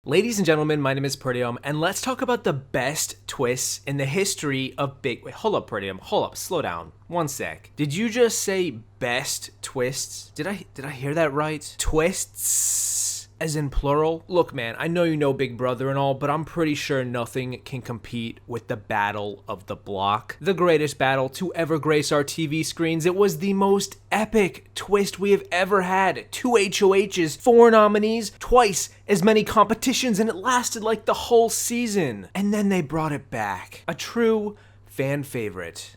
Ladies and gentlemen, my name is Peridiam, and let's talk about the best twists in the history of Wait, hold up, Peridiam. Hold up. Slow down. One sec. Did you just say best twists? Did I hear that right? Twists? As in plural? Look, man, I know you know Big Brother and all, but I'm pretty sure nothing can compete with the Battle of the Block. The greatest battle to ever grace our TV screens. It was the most epic twist we have ever had. 2 HOHs, 4 nominees, twice as many competitions, and it lasted like the whole season. And then they brought it back. A true fan favorite.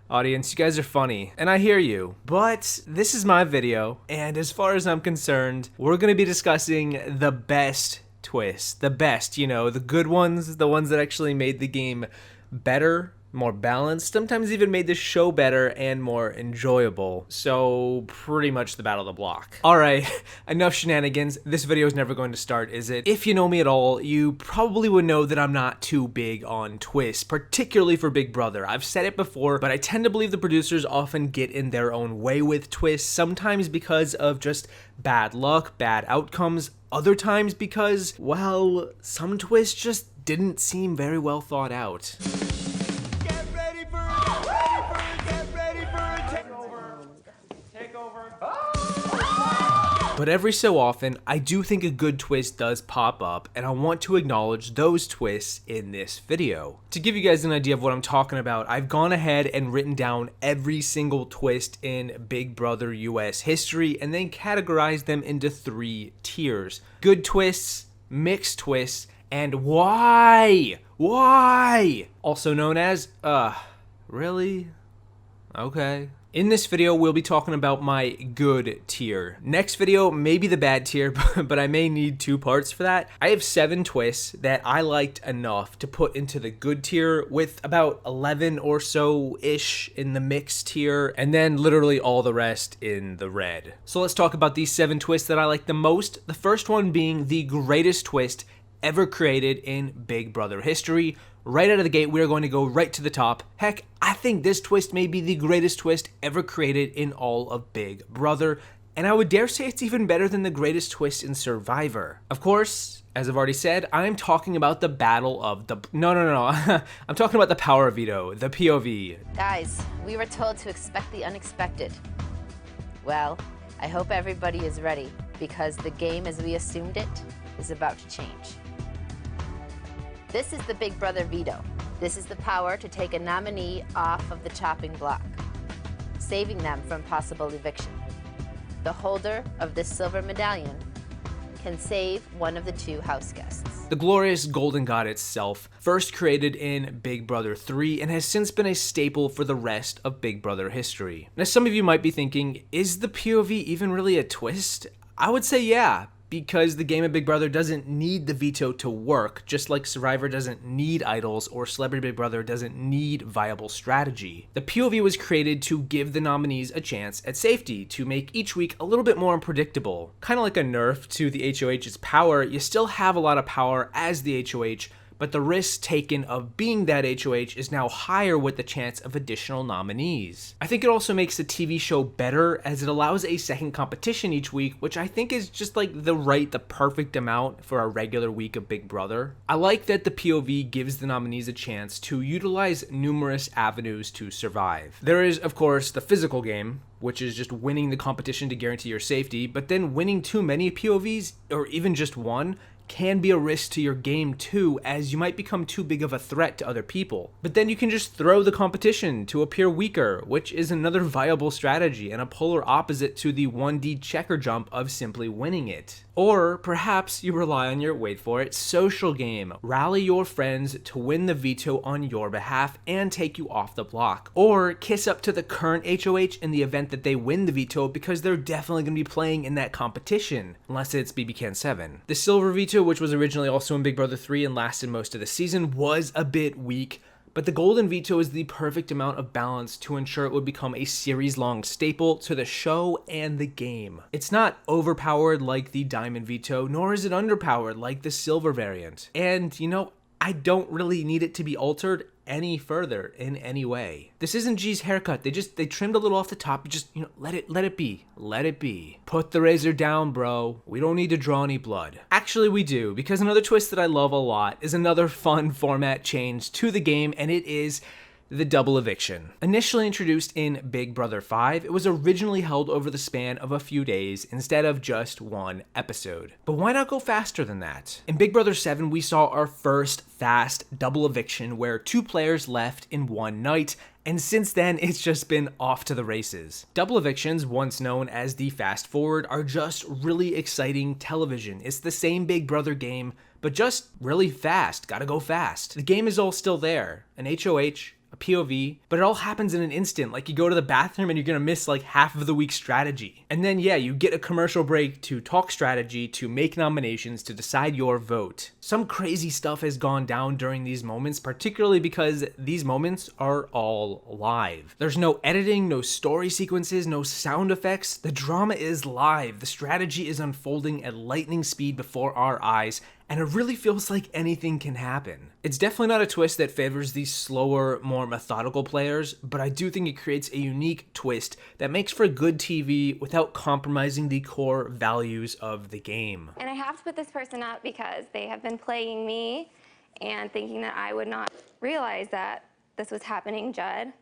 Audience, you guys are funny, and I hear you. But this is my video, and as far as I'm concerned, we're gonna be discussing the best twists. The best, the good ones, the ones that actually made the game better, more balanced, sometimes even made the show better and more enjoyable. So pretty much the Battle of the Block. All right, enough shenanigans. This video is never going to start, is it? If you know me at all, you probably would know that I'm not too big on twists, particularly for Big Brother. I've said it before, but I tend to believe the producers often get in their own way with twists, sometimes because of just bad luck, bad outcomes, other times because, well, some twists just didn't seem very well thought out. But every so often, I do think a good twist does pop up, and I want to acknowledge those twists in this video. To give you guys an idea of what I'm talking about, I've gone ahead and written down every single twist in Big Brother US history, and then categorized them into 3 tiers. Good twists, mixed twists, and why? Why? Also known as, really? Okay. In this video, we'll be talking about my good tier. Next video, maybe the bad tier, but I may need 2 parts for that. I have 7 twists that I liked enough to put into the good tier, with about 11 or so-ish in the mixed tier, and then literally all the rest in the red. So let's talk about these 7 twists that I like the most. The first one being the greatest twist ever created in Big Brother history. Right out of the gate, we are going to go right to the top. Heck, I think this twist may be the greatest twist ever created in all of Big Brother, and I would dare say it's even better than the greatest twist in Survivor. Of course, as I've already said, I'm talking about the Battle of the... No. I'm talking about the power of Veto, the POV. Guys, we were told to expect the unexpected. Well, I hope everybody is ready, because the game as we assumed it is about to change. This is the Big Brother veto. This is the power to take a nominee off of the chopping block, saving them from possible eviction. The holder of this silver medallion can save one of the 2 house guests. The glorious Golden God itself, first created in Big Brother 3 and has since been a staple for the rest of Big Brother history. Now, some of you might be thinking, is the POV even really a twist? I would say yeah, because the game of Big Brother doesn't need the veto to work, just like Survivor doesn't need idols or Celebrity Big Brother doesn't need viable strategy. The POV was created to give the nominees a chance at safety, to make each week a little bit more unpredictable. Kind of like a nerf to the HOH's power, you still have a lot of power as the HOH, but the risk taken of being that HOH is now higher with the chance of additional nominees. I think it also makes the TV show better, as it allows a second competition each week, which I think is just like the perfect amount for a regular week of Big Brother. I like that the POV gives the nominees a chance to utilize numerous avenues to survive. There is, of course, the physical game, which is just winning the competition to guarantee your safety, but then winning too many POVs, or even just one, can be a risk to your game too, as you might become too big of a threat to other people. But then you can just throw the competition to appear weaker, which is another viable strategy and a polar opposite to the 1D checker jump of simply winning it. Or perhaps you rely on your, wait for it, social game. Rally your friends to win the veto on your behalf and take you off the block. Or kiss up to the current HOH in the event that they win the veto, because they're definitely going to be playing in that competition, unless it's BB Can 7. The silver veto, which was originally also in Big Brother 3 and lasted most of the season, was a bit weak, but the golden veto is the perfect amount of balance to ensure it would become a series-long staple to the show and the game. It's not overpowered like the diamond veto, nor is it underpowered like the silver variant. And, I don't really need it to be altered. any further in any way. This isn't G's haircut. They trimmed a little off the top. Just, let it be. Let it be. Put the razor down, bro. We don't need to draw any blood. Actually, we do, because another twist that I love a lot is another fun format change to the game, and it is the double eviction. Initially introduced in Big Brother 5, it was originally held over the span of a few days instead of just one episode. But why not go faster than that? In Big Brother 7, we saw our first fast double eviction where 2 players left in one night, and since then, it's just been off to the races. Double evictions, once known as the fast forward, are just really exciting television. It's the same Big Brother game, but just really fast. Gotta go fast. The game is all still there. An HOH, a POV, but it all happens in an instant. Like, you go to the bathroom and you're gonna miss like half of the week's strategy. And then yeah, you get a commercial break to talk strategy, to make nominations, to decide your vote. Some crazy stuff has gone down during these moments, particularly because these moments are all live. There's no editing, no story sequences, no sound effects. The drama is live. The strategy is unfolding at lightning speed before our eyes, and it really feels like anything can happen. It's definitely not a twist that favors these slower, more methodical players, but I do think it creates a unique twist that makes for good TV without compromising the core values of the game. And I have to put this person up because they have been playing me and thinking that I would not realize that this was happening, Judd.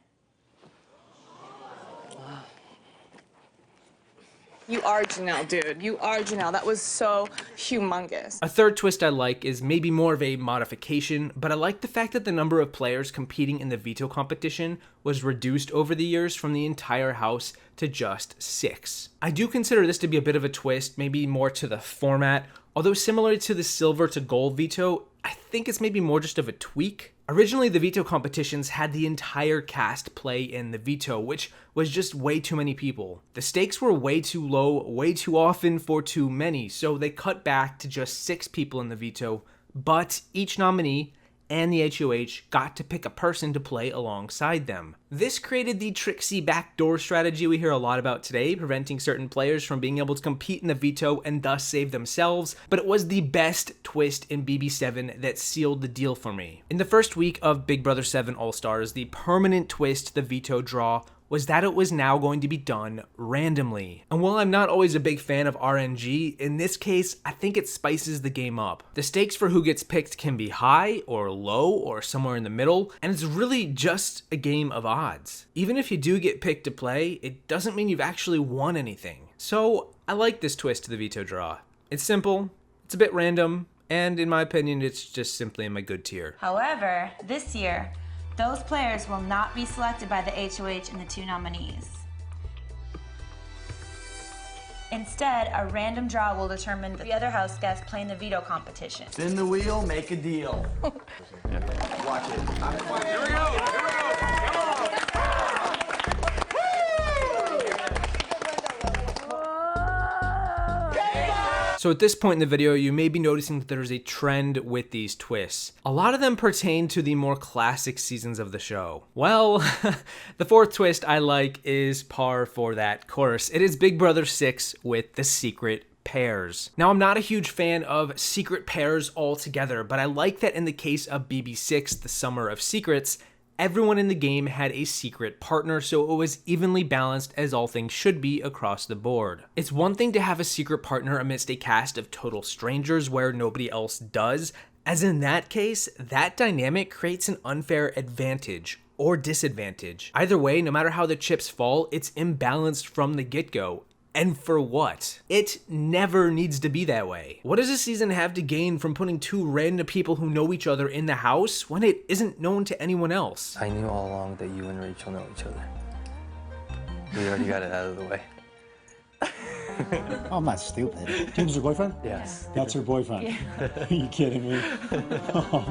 You are Janelle, dude. You are Janelle. That was so humongous. A third twist I like is maybe more of a modification, but I like the fact that the number of players competing in the veto competition was reduced over the years from the entire house to just 6. I do consider this to be a bit of a twist, maybe more to the format. Although similar to the silver to gold veto, I think it's maybe more just of a tweak. Originally, the veto competitions had the entire cast play in the veto, which was just way too many people. The stakes were way too low, way too often for too many, so they cut back to just 6 people in the veto, but each nominee and the HOH got to pick a person to play alongside them. This created the tricksy backdoor strategy we hear a lot about today, preventing certain players from being able to compete in the veto and thus save themselves, but it was the best twist in BB7 that sealed the deal for me. In the first week of Big Brother 7 All-Stars, the permanent twist to the veto draw was that it was now going to be done randomly. And while I'm not always a big fan of RNG, in this case, I think it spices the game up. The stakes for who gets picked can be high or low or somewhere in the middle, and it's really just a game of odds. Even if you do get picked to play, it doesn't mean you've actually won anything. So I like this twist to the veto draw. It's simple, it's a bit random, and in my opinion, it's just simply in my good tier. However, this year, those players will not be selected by the HOH and the 2 nominees. Instead, a random draw will determine the other house guests playing the veto competition. Spin the wheel, make a deal. Watch it. Here we go. So at this point in the video, you may be noticing that there's a trend with these twists. A lot of them pertain to the more classic seasons of the show. Well, the 4th twist I like is par for that course. It is Big Brother 6 with the secret pairs. Now, I'm not a huge fan of secret pairs altogether, but I like that in the case of BB6, the Summer of Secrets, everyone in the game had a secret partner, so it was evenly balanced as all things should be across the board. It's one thing to have a secret partner amidst a cast of total strangers where nobody else does, as in that case, that dynamic creates an unfair advantage or disadvantage. Either way, no matter how the chips fall, it's imbalanced from the get-go. And for what? It never needs to be that way. What does a season have to gain from putting 2 random people who know each other in the house when it isn't known to anyone else? I knew all along that you and Rachel know each other. We already got it out of the way. Oh, I'm not stupid. Kim's your boyfriend? Yes. That's her boyfriend. Are you kidding me? Oh,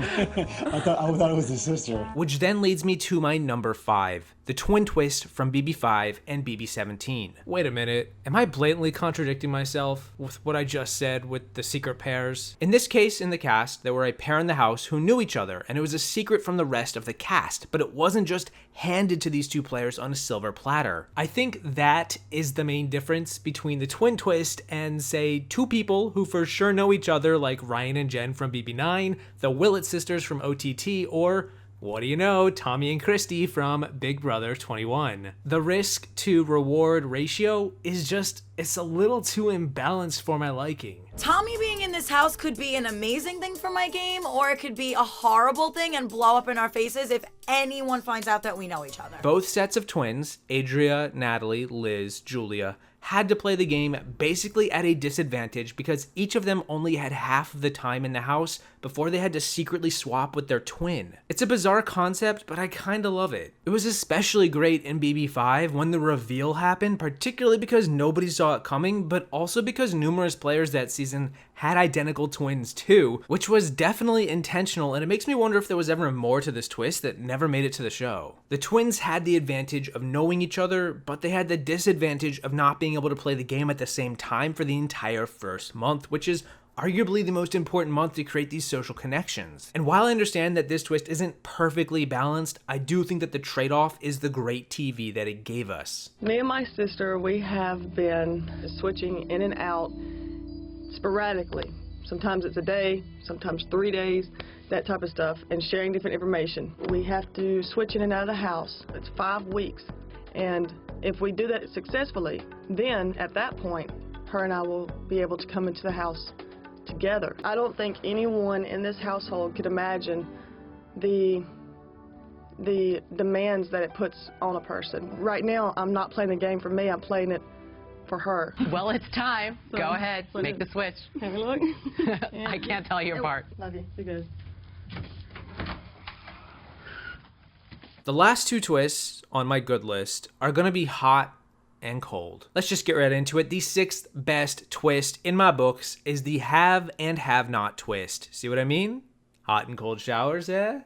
I thought it was his sister. Which then leads me to my number 5, the twin twist from BB5 and BB17. Wait a minute, am I blatantly contradicting myself with what I just said with the secret pairs? In this case, in the cast, there were a pair in the house who knew each other, and it was a secret from the rest of the cast, but it wasn't just handed to these 2 players on a silver platter. I think that is the main difference between the twin twist and, say, 2 people who for sure know each other, like Ryan and Jen from BB9, the Willett sisters from OTT, or What do you know, Tommy and Christy from Big Brother 21. The risk to reward ratio is just, it's a little too imbalanced for my liking. Tommy being in this house could be an amazing thing for my game, or it could be a horrible thing and blow up in our faces if anyone finds out that we know each other. Both sets of twins, Adria, Natalie, Liz, Julia, had to play the game basically at a disadvantage because each of them only had half of the time in the house before they had to secretly swap with their twin. It's a bizarre concept, but I kinda love it. It was especially great in BB5 when the reveal happened, particularly because nobody saw it coming, but also because numerous players that season had identical twins too, which was definitely intentional, and it makes me wonder if there was ever more to this twist that never made it to the show. The twins had the advantage of knowing each other, but they had the disadvantage of not being able to play the game at the same time for the entire first month, which is arguably the most important month to create these social connections. And while I understand that this twist isn't perfectly balanced, I do think that the trade-off is the great TV that it gave us. Me and my sister, we have been switching in and out sporadically. Sometimes it's a day, sometimes 3 days, that type of stuff, and sharing different information. We have to switch in and out of the house. It's 5 weeks. And if we do that successfully, then at that point, her and I will be able to come into the house together. I don't think anyone in this household could imagine the demands that it puts on a person. Right now, I'm not playing the game for me, I'm playing it for her. Well, it's time. So, go ahead, make the switch. Have a look. I can't tell you apart. Love you. You good. The last two twists on my good list are gonna be hot and cold. Let's just get right into it. The sixth best twist in my books is the have and have not twist. See what I mean? Hot and cold showers, eh?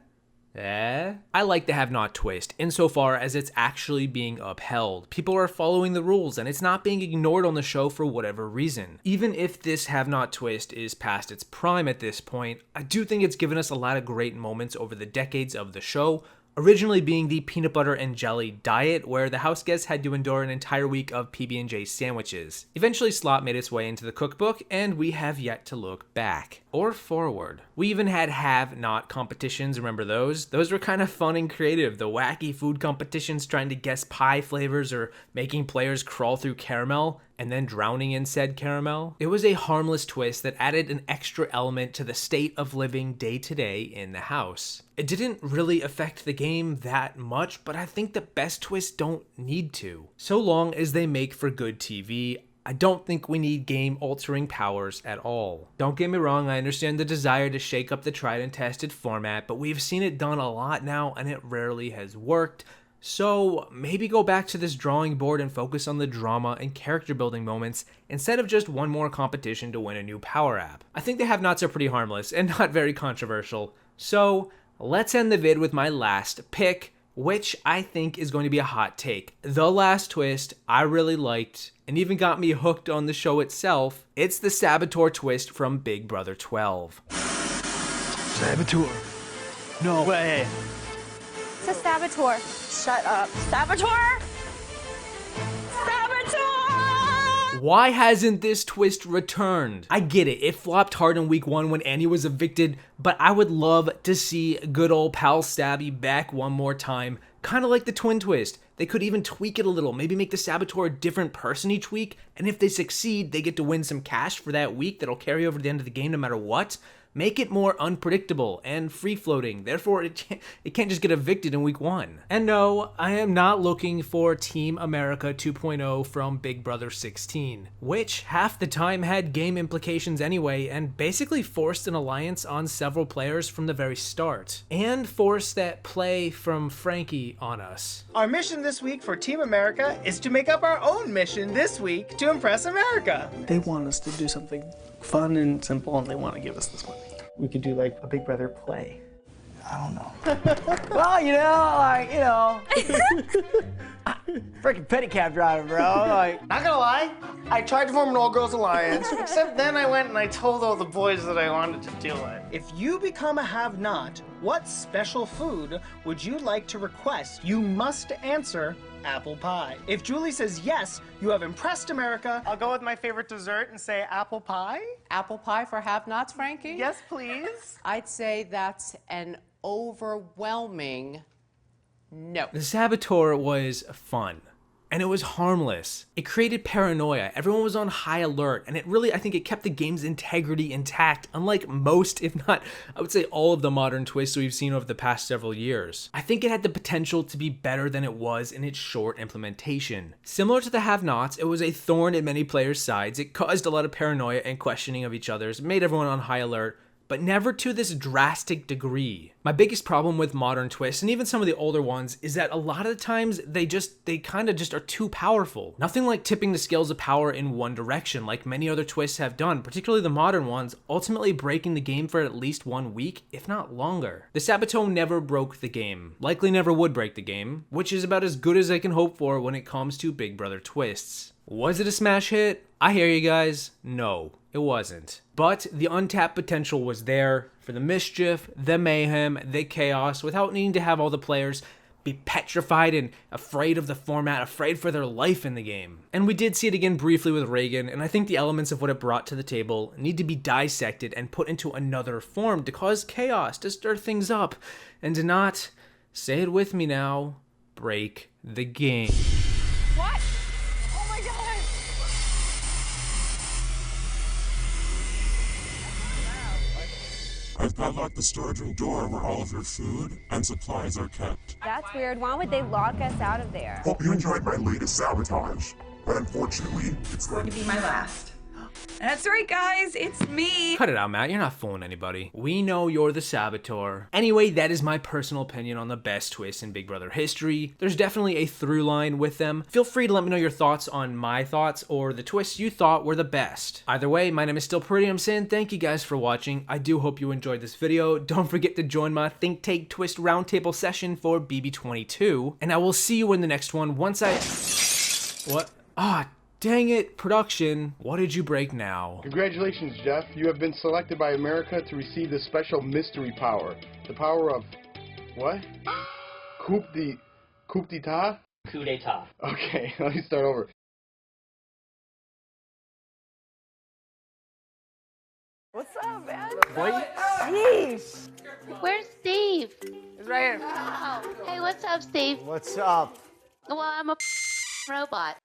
I like the have not twist insofar as it's actually being upheld. People are following the rules and it's not being ignored on the show for whatever reason. Even if this have not twist is past its prime at this point, I do think it's given us a lot of great moments over the decades of the show, originally being the peanut butter and jelly diet, where the house guests had to endure an entire week of PB&J sandwiches. Eventually, slop made its way into the cookbook, and we have yet to look back. Or forward. We even had have-not competitions, remember those? Those were kind of fun and creative. The wacky food competitions trying to guess pie flavors or making players crawl through caramel and then drowning in said caramel. It was a harmless twist that added an extra element to the state of living day to day in the house. It didn't really affect the game that much, but I think the best twists don't need to. So long as they make for good TV, I don't think we need game-altering powers at all. Don't get me wrong, I understand the desire to shake up the tried and tested format, but we've seen it done a lot now and it rarely has worked. So maybe go back to this drawing board and focus on the drama and character building moments instead of just one more competition to win a new power app. I think the have-nots are pretty harmless and not very controversial. So let's end the vid with my last pick, which I think is going to be a hot take. The last twist I really liked and even got me hooked on the show itself. It's the saboteur twist from Big Brother 12. Saboteur. No way. It's a saboteur. Shut up. Saboteur! Saboteur! Why hasn't this twist returned? I get it, it flopped hard in week 1 when Annie was evicted, but I would love to see good old pal Stabby back one more time. Kind of like the twin twist. They could even tweak it a little, maybe make the saboteur a different person each week, and if they succeed, they get to win some cash for that week that'll carry over to the end of the game no matter what. Make it more unpredictable and free-floating, therefore it can't just get evicted in week 1. And no, I am not looking for Team America 2.0 from Big Brother 16, which half the time had game implications anyway and basically forced an alliance on several players from the very start, and forced that play from Frankie on us. Our mission this week for Team America is to make up our own mission this week to impress America. They want us to do something fun and simple, and they want to give us this money. We could do like a Big Brother play. I don't know. Well, freaking pedicab driver, bro. Like, not gonna lie, I tried to form an all-girls alliance, except then I went and I told all the boys that I wanted to do it. If you become a have-not, what special food would you like to request? You must answer apple pie. If Julie says yes, you have impressed America. I'll go with my favorite dessert and say apple pie. Apple pie for have-nots, Frankie? Yes, please. I'd say that's an overwhelming no. The saboteur was fun. And it was harmless. It created paranoia. Everyone was on high alert, and I think it kept the game's integrity intact, unlike most, if not, I would say all of the modern twists we've seen over the past several years. I think it had the potential to be better than it was in its short implementation. Similar to the have-nots, it was a thorn in many players' sides. It caused a lot of paranoia and questioning of each other's, made everyone on high alert, but never to this drastic degree. My biggest problem with modern twists, and even some of the older ones, is that a lot of the times they kind of just are too powerful. Nothing like tipping the scales of power in one direction, like many other twists have done, particularly the modern ones, ultimately breaking the game for at least 1 week, if not longer. The saboteur never broke the game, likely never would break the game, which is about as good as I can hope for when it comes to Big Brother twists. Was it a smash hit? I hear you guys. No, it wasn't. But the untapped potential was there for the mischief, the mayhem, the chaos, without needing to have all the players be petrified and afraid of the format, afraid for their life in the game. And we did see it again briefly with Reagan, and I think the elements of what it brought to the table need to be dissected and put into another form to cause chaos, to stir things up, and to not, say it with me now, break the game. What? Oh my God! I've padlocked the storage room door where all of your food and supplies are kept. That's weird. Why would they lock us out of there? Hope you enjoyed my latest sabotage, but unfortunately, it's going to be my last. That's right, guys, it's me. Cut it out, Matt. You're not fooling anybody. We know you're the saboteur. Anyway, that is my personal opinion on the best twists in Big Brother history. There's definitely a through line with them. Feel free to let me know your thoughts on my thoughts or the twists you thought were the best. Either way, my name is still Peridiam saying thank you guys for watching. I do hope you enjoyed this video. Don't forget to join my Think Take Twist roundtable session for BB22. And I will see you in the next one once I... What? Dang it, production. What did you break now? Congratulations, Jeff. You have been selected by America to receive the special mystery power. The power of... what? Coup d'etat? Coup d'etat. Okay, let me start over. What's up, man? Boy. Jeez. Where's Steve? He's right here. Oh, hey, what's up, Steve? What's up? Well, I'm a robot.